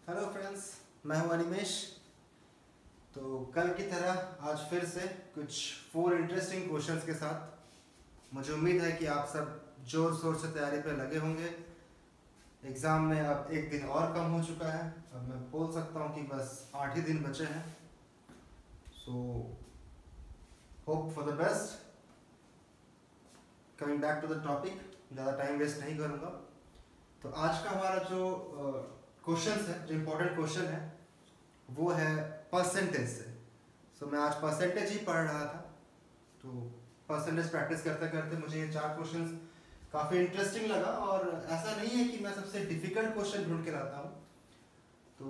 Hello friends, मैं हूं अनिमेश। तो कल की तरह आज फिर से कुछ 4 इंटरेस्टिंग क्वेश्चंस के साथ मुझे उम्मीद है कि आप सब जोर शोर से तैयारी पे लगे होंगे। एग्ज़ाम में अब एक दिन और कम हो चुका है। अब मैं बोल सकता हूं कि बस 8 ही दिन बचे हैं। So hope for the best. Coming back to the topic, ज़्यादा टाइम वेस्ट नहीं करूँगा। तो आज का हमारा जो क्वेश्चन है, जो इम्पोर्टेंट क्वेश्चन है, वो है परसेंटेज से। सो मैं आज परसेंटेज ही पढ़ रहा था, तो परसेंटेज प्रैक्टिस करते करते मुझे ये 4 क्वेश्चंस काफ़ी इंटरेस्टिंग लगा। और ऐसा नहीं है कि मैं सबसे डिफ़िकल्ट क्वेश्चन ढूंढ के लाता हूँ, तो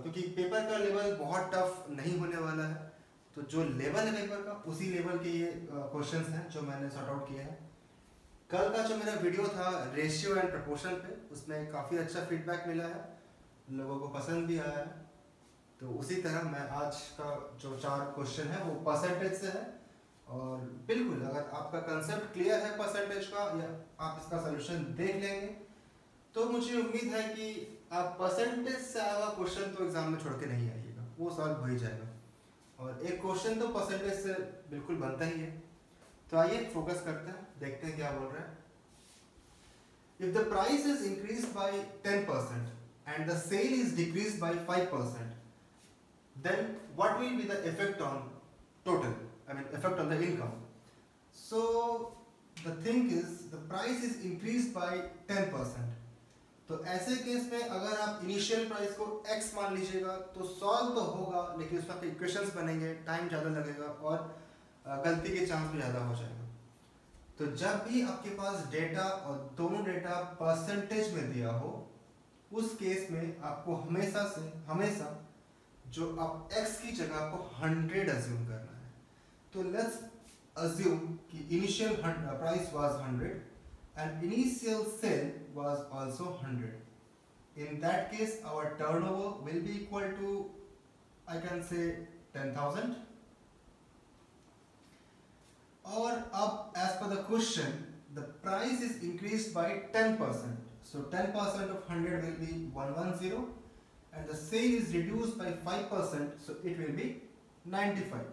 क्योंकि पेपर का लेवल बहुत टफ नहीं होने वाला है। तो जो लेवल है पेपर का, उसी लेवल के ये क्वेश्चंस हैं जो मैंने सॉर्ट आउट किए हैं। कल का जो मेरा वीडियो था रेशियो एंड प्रपोर्शन पे, उसमें काफ़ी अच्छा फीडबैक मिला है, लोगों को पसंद भी आया है। तो उसी तरह मैं आज का जो 4 क्वेश्चन है वो परसेंटेज से है। और बिल्कुल अगर आपका कंसेप्ट क्लियर है परसेंटेज का, या आप इसका सोल्यूशन देख लेंगे, तो मुझे उम्मीद है कि आप परसेंटेज से आया हुआ क्वेश्चन तो एग्जाम में छोड़ के नहीं आइएगा, वो सॉल्व हो ही जाएगा। और एक क्वेश्चन तो परसेंटेज से बिल्कुल बनता ही है। तो आइए फोकस करते हैं, देखते हैं क्या बोल रहे हैं। If the price is increased by 10% and the sale is decreased by 5%, then what will be the effect on total? I mean, effect on the income. So the thing is, the price is increased by 10%. तो ऐसे case में अगर आप initial price को x मान लीजिएगा तो solve तो होगा, लेकिन उसमें इक्वेशंस बनेंगे, टाइम ज़्यादा लगेगा और गलती के चांस भी ज़्यादा हो जाएगा। तो जब भी आपके पास डेटा और दोनों डेटा परसेंटेज में दिया हो, उस केस में आपको हमेशा जो आप x की जगह को 100 अज्यूम करना है। तो लेट्स अज्यूम कि initial price was 100 and initial sale was also 100. In that case, our turnover will be equal to, I can say, 10,000. Or as per the question, the price is increased by 10%. So 10% of 100 will be 110, and the sale is reduced by 5%, so it will be 95.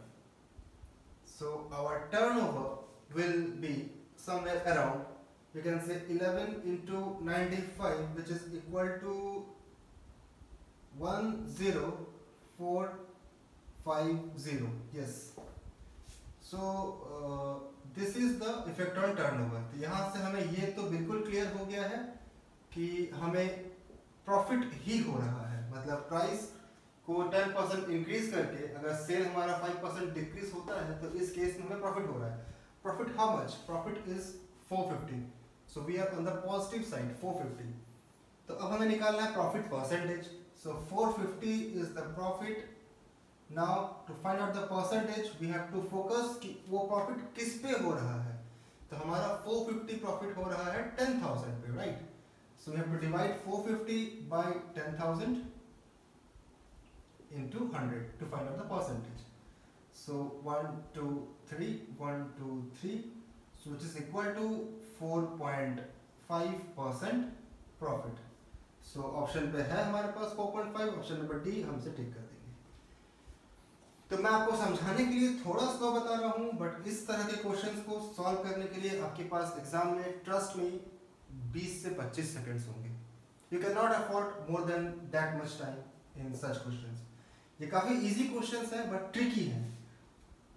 So our turnover will be somewhere around, we can say 11 into 95, which is equal to 10450. Yes. So this is the effect on turnover. तो यहाँ से हमें ये तो बिल्कुल clear हो गया है कि हमें प्रॉफिट ही हो रहा है। मतलब प्राइस को 10% इंक्रीज करके अगर सेल हमारा 5% डिक्रीज होता है, तो इस केस में हमें प्रॉफिट हो रहा है। Profit how much? Profit is 450. So we are on the positive side, 450। तो अब हमें निकालना है profit percentage. So 450 is the profit. Now to find out the percentage we have to focus कि वो प्रॉफिट किस पे हो रहा है। तो हमारा 450 प्रॉफिट हो रहा है 10,000 पे, right? So we have to divide 450 by 10,000 into 100 to find out the percentage. So 1 2 3 1 2 3, so which is equal to 4.5% profit. So option पे है हमारे पास 4.5, ऑप्शन नंबर डी हमसे टिक कर देंगे। तो मैं आपको समझाने के लिए थोड़ा स्लो बता रहा हूँ, बट इस तरह के क्वेश्चंस को सॉल्व करने के लिए आपके पास एग्जाम में, ट्रस्ट मी, 20 से 25 सेकंड्स होंगे। You can not afford more than that much time in such questions. ये काफ़ी इजी क्वेश्चंस हैं बट ट्रिकी हैं।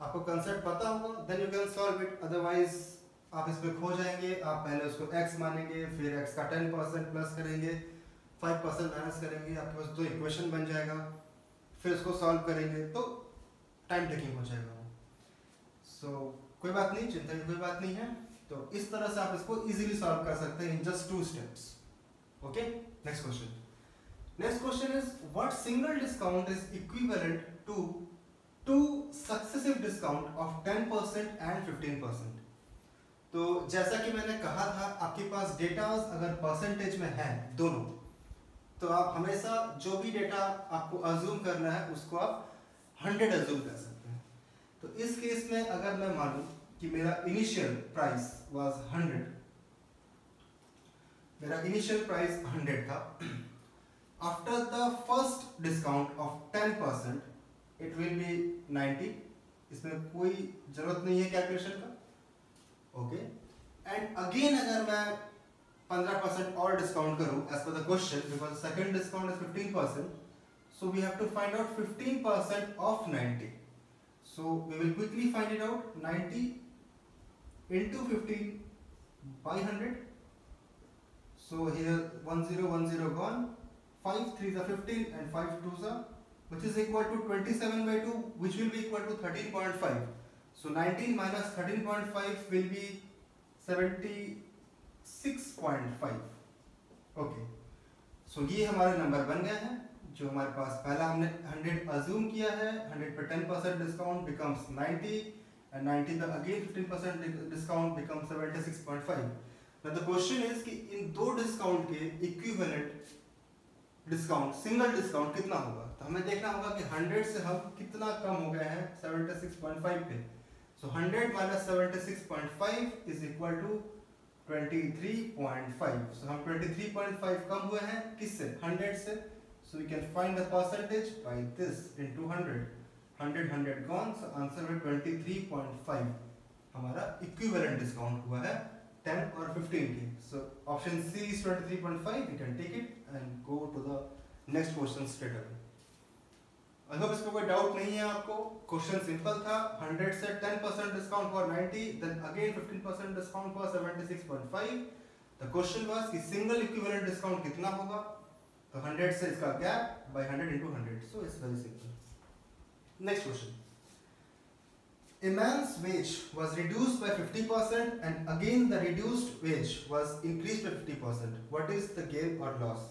आपको कंसेप्ट पता होगा then you can solve it, otherwise आप इस पे खो जाएंगे। आप पहले उसको x मानेंगे, फिर x का 10% प्लस करेंगे, 5% माइनस करेंगे, आपके पास 2 इक्वेशन बन जाएगा, फिर उसको सॉल्व करेंगे, तो टाइम टेकिंग हो जाएगा वो। सो कोई बात नहीं, चिंता की कोई बात नहीं है। तो इस तरह से आप इसको इजीली सॉल्व कर सकते हैं in just 2 steps. Okay, next question. Next question is, what single discount is equivalent to 2 successive discount of 10% and 15%? तो जैसा कि मैंने कहा था, आपके पास डेटा अगर परसेंटेज में है दोनों, तो आप हमेशा जो भी डेटा आपको अज्यूम करना है उसको आप 100 अज्यूम कर सकते हैं। तो इस केस में अगर मैं मानूं कि मेरा इनिशियल प्राइस वाज 100, मेरा इनिशियल प्राइस 100 था, after the first discount of 10% it will B 90। इसमें कोई जरूरत नहीं है कैलकुलेशन का, ओके। एंड अगेन अगर मैं 15% और डिस्काउंट करूं as per the question, because second discount is 15%, so we have to find out 15% of 90. So we will quickly find it out. 90 into 15 by 100. So here 10 gone, 5 3s are 15 and 5 2s are, which is equal to 27 by 2, which will be equal to 13.5. So 19 minus 13.5 will be 76.5. Okay. So ये हमारे number बन गए हैं। जो हमारे पास पहला हमने 100 assume किया है, 100 पे 10% discount becomes 90 and 90 the again 15% discount becomes 76.5. Now the question is कि इन दो डिस्काउंट के इक्विवेलेंट डिस्काउंट, सिंगल डिस्काउंट कितना होगा। तो हमें देखना होगा कि 100 से हम कितना कम हो गए हैं 76.5 पे। So 100 minus 76.5 is equal to 23.5. So हम 23.5 कम हुए हैं किससे, 100 से। So we can find the percentage by this into 100. 100 gone, so answer है 23.5 हमारा इक्विवेलेंट डिस्काउंट हुआ है 10 और 15 के। So option C is 23.5. We can take it and go to the next question straight away. I hope इसमें कोई doubt नहीं है आपको। क्वेश्चन सिंपल था, 100 से 10% discount for 90, then again 15% discount for 76.5. The question was कि सिंगल इक्विवेलेंट डिस्काउंट कितना होगा। तो 100 से इसका gap by 100 into 100. So it's very simple. Next question. A man's wage was reduced by 50% and again the reduced wage was increased by 50%. What is the gain or loss?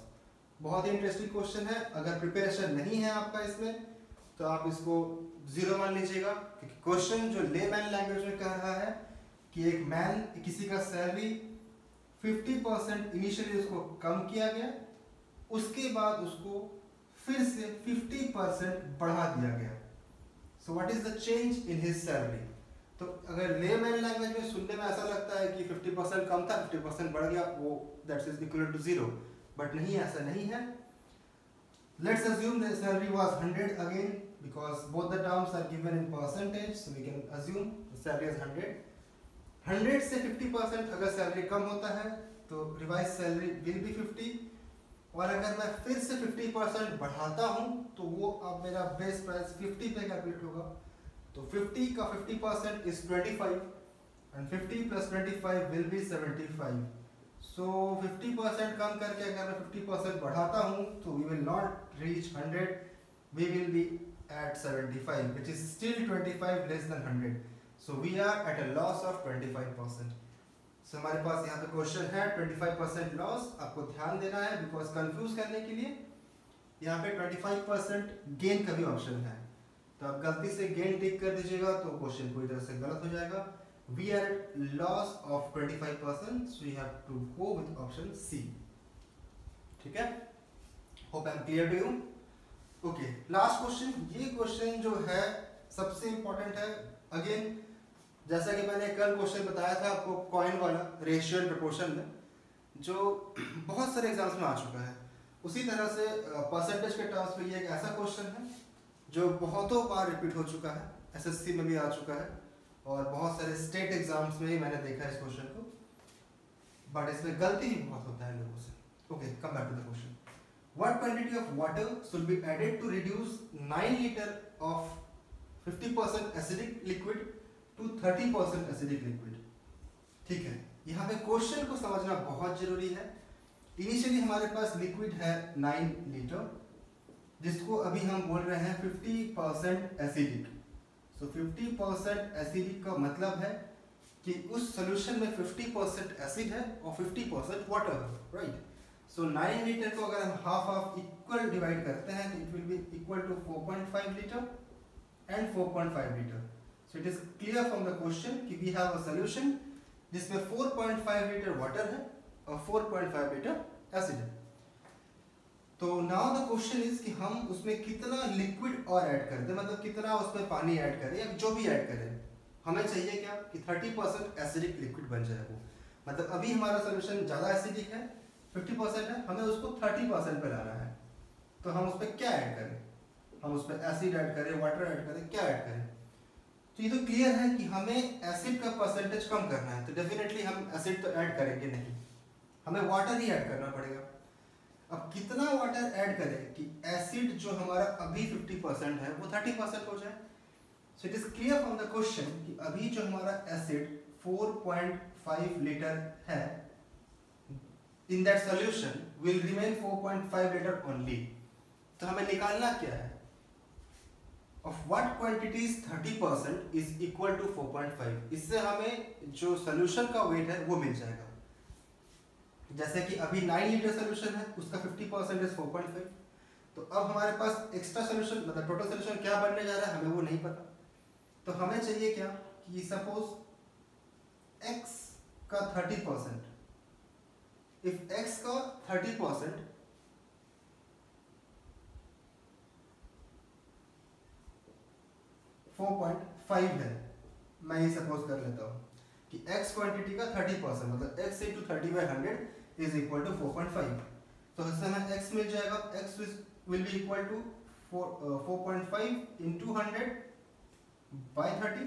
बहुत ही interesting question है। अगर preparation नहीं है आपका इसमें तो आप इसको 0 मान लीजिएगा, क्योंकि क्वेश्चन जो लेमैन लैंग्वेज में कह रहा है कि एक मैन, किसी का सैलरी 50% इनिशियली उसको कम किया गया, उसके बाद उसको फिर से 50% बढ़ा दिया गया। So what is the change in his salary. तो अगर लेमैन लैंग्वेज में सुनने में ऐसा लगता है कि 50% कम था 50% बढ़ गया, वो that's is equal to 0, but नहीं, ऐसा नहीं है। Let's assume the salary was 100 again, because both the terms are given in percentage, so we can assume the salary is 100। 100 से 50% अगर सैलरी कम होता है तो रिवाइज सैलरी विल बी 50, और अगर मैं फिर से 50% बढ़ाता हूं तो वो अब मेरा बेस प्राइस 50 पे कैलकुलेट होगा। तो 50 का 50% is 25 and 50 plus 25 will be 75। So 50% कम करके अगर मैं 50% बढ़ाता हूं तो we will not reach 100, we will be at 75, which is still 25 less than 100। So we are at a loss of 25%। So, हमारे पास यहाँ पे क्वेश्चन है 25% लॉस। आपको ध्यान देना है बिकॉज कंफ्यूज करने के लिए यहाँ पे 25% गेन का भी ऑप्शन है, तो आप गलती से गेन टिक कर दीजिएगा तो क्वेश्चन पूरी तरह से गलत हो जाएगा। We are at loss of 25%, so we have to go with option C. ठीक है, hope I am clear to you. Okay, last question. ये क्वेश्चन जो है सबसे इंपॉर्टेंट है। अगेन जैसा कि मैंने कल क्वेश्चन बताया था आपको कॉइन वाला रेशियो एंड प्रोपोर्शन में, जो बहुत सारे एग्जाम्स में आ चुका है, उसी तरह से परसेंटेज के टर्म्स में ये एक ऐसा क्वेश्चन है जो बहुतों बार रिपीट हो चुका है, एसएससी में भी आ चुका है और बहुत सारे स्टेट एग्जाम्स में ही मैंने देखा है इस क्वेश्चन को, बट इसमें गलती भी बहुत होता है लोगों से। Okay, come back to the question. What quantity of water should be added to reduce 9 litre of 50% acidic liquid to 30% acidic liquid. ठीक है, यहाँ पे क्वेश्चन को समझना बहुत जरूरी है। इनिशियली हमारे पास लिक्विड है 9 लीटर, जिसको अभी हम बोल रहे हैं 50% एसिडिक। सो 50% एसिडिक का मतलब है कि उस सॉल्यूशन में 50% एसिड है और 50% वाटर है, राइट। सो 9 लीटर को अगर हम हाफ हाफ इक्वल डिवाइड करते हैं तो it will be equal to 4.5 litre and 4.5 litre. So it is clear from the question कि we have a solution जिसमें 4.5 लीटर वाटर है और 4.5 लीटर एसिड है। तो now the question is कि हम उसमें कितना लिक्विड और ऐड कर दें, मतलब कितना उसमें पानी ऐड करें या जो भी ऐड करें। हमें चाहिए क्या कि 30% एसिडिक लिक्विड बन जाए वो, मतलब अभी हमारा सोल्यूशन ज़्यादा एसिडिक है 50% है, हमें उसको 30% पे लाना है। तो हम उस पर क्या ऐड करें, हम उस पर एसिड ऐड करें, वाटर ऐड करें, क्या ऐड करें। तो ये तो क्लियर है कि हमें एसिड का परसेंटेज कम करना है, तो डेफिनेटली हम एसिड तो ऐड करेंगे नहीं, हमें वाटर ही ऐड करना पड़ेगा। अब कितना वाटर ऐड करें कि एसिड जो हमारा अभी 50% है वो 30% हो जाए। So it is clear from the question कि अभी जो हमारा एसिड 4.5 लीटर है, इन that solution will remain 4.5 litre only. तो हमें निकालना क्या है, of what quantities 30% is equal to 4.5। इससे हमें जो सोल्यूशन का वेट है वो मिल जाएगा। जैसे कि अभी 9 लीटर सोल्यूशन है, उसका 50% इज 4.5। तो अब हमारे पास एक्स्ट्रा सोल्यूशन मतलब टोटल सोल्यूशन क्या बनने जा रहा है हमें वो नहीं पता। तो हमें चाहिए क्या कि सपोज x का 30%, इफ x का 30% है, मैं ये सपोज कर लेता हूँ कि x क्वांटिटी का 30% मतलब x into 30/100 is equal to 4.5। तो इससे हमें x मिल जाएगा, x will be equal to 4.5 into 100/30।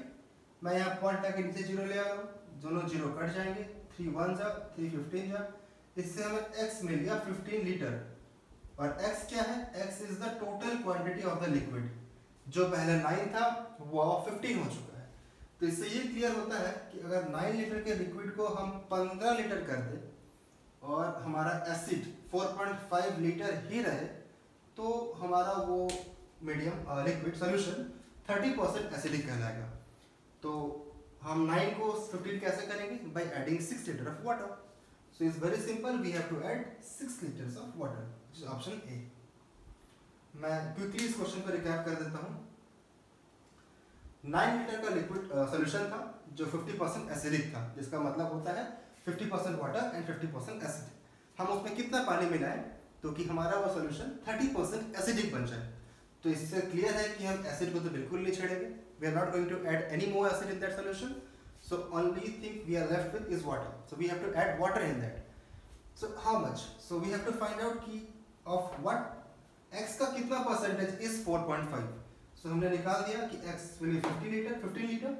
मैं यहाँ पॉइंट लाके नीचे जीरो ले आ रहा हूँ, दोनों जीरो कट जाएंगे, 3 1 जा 3 15 जा, इससे हमें x मिल गया 15 लीटर। और x क्या है, x is the total quantity of the liquid. जो पहले 9 था वो 15 हो चुका है। तो इससे ये क्लियर होता है कि अगर 9 लीटर के लिक्विड को हम 15 लीटर कर दें और हमारा एसिड 4.5 लीटर ही रहे, तो हमारा वो मीडियम लिक्विड सॉल्यूशन 30% एसिडिक कहलाएगा। तो हम 9 को 15 कैसे करेंगे, by adding 6 litre of water. So it's very simple, we have to add 6 litres of water, which is option A. मैं क्विकली इस क्वेश्चन को रिकैप कर देता हूँ। 9 लीटर का लिक्विड सॉल्यूशन था जो 50% एसिडिक था, जिसका मतलब होता है 50% वाटर एंड 50% एसिड। हम उसमें कितना पानी मिलाएं तो कि हमारा वो सॉल्यूशन 30% एसिडिक बन जाए। तो इससे क्लियर है कि हम एसिड को तो बिल्कुल नहीं छेड़ेंगे, we are not going to add any more acid in that solution. So only thing we are left with is water, so we have to add water in that. So how much, so we have to find out कि of what x का कितना percentage is 4.5। सो हमने निकाल दिया कि x will be 15 litre.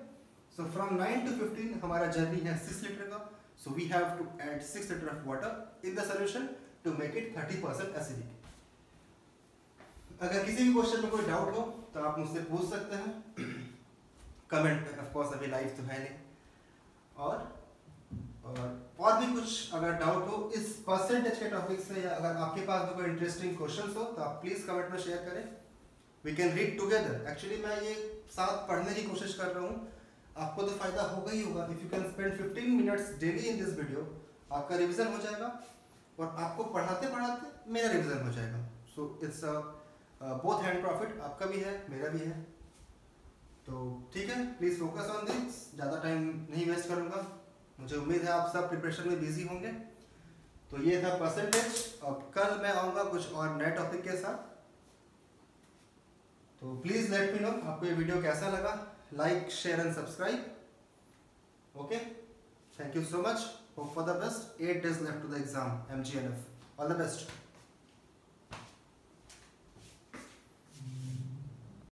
So from 9 to 15 हमारा journey है 6 litre का। So we have to add 6 litre of water in the solution to make it 30% acidic. अगर किसी भी क्वेश्चन में कोई डाउट हो तो आप मुझसे पूछ सकते हैं कमेंट पे, ऑफ कोर्स अभी लाइव तो है नहीं। और भी कुछ अगर डाउट हो इस परसेंटेज के टॉपिक से, या अगर आपके पास कोई इंटरेस्टिंग क्वेश्चंस हो तो आप प्लीज कमेंट में शेयर करें, we can read together. Actually मैं ये साथ पढ़ने की कोशिश कर रहा हूँ, आपको तो फायदा होगा ही होगा। If you can spend 15 minutes daily in this video, आपका रिवीजन हो जाएगा और आपको पढ़ाते पढ़ाते मेरा रिवीजन हो जाएगा। So it's both hand profit, आपका भी है मेरा भी है। तो ठीक है, प्लीज फोकस ऑन दिस, ज़्यादा टाइम नहीं वेस्ट करूँगा। मुझे उम्मीद है आप सब प्रिपरेशन में बिजी होंगे। तो ये था परसेंटेज, और कल मैं आऊँगा कुछ और नए टॉपिक के साथ। तो प्लीज लेट मी नो आपको ये वीडियो कैसा लगा, like share and subscribe. Okay, thank you so much, hope for the best. 8 days left to the exam, MGNF, all the best।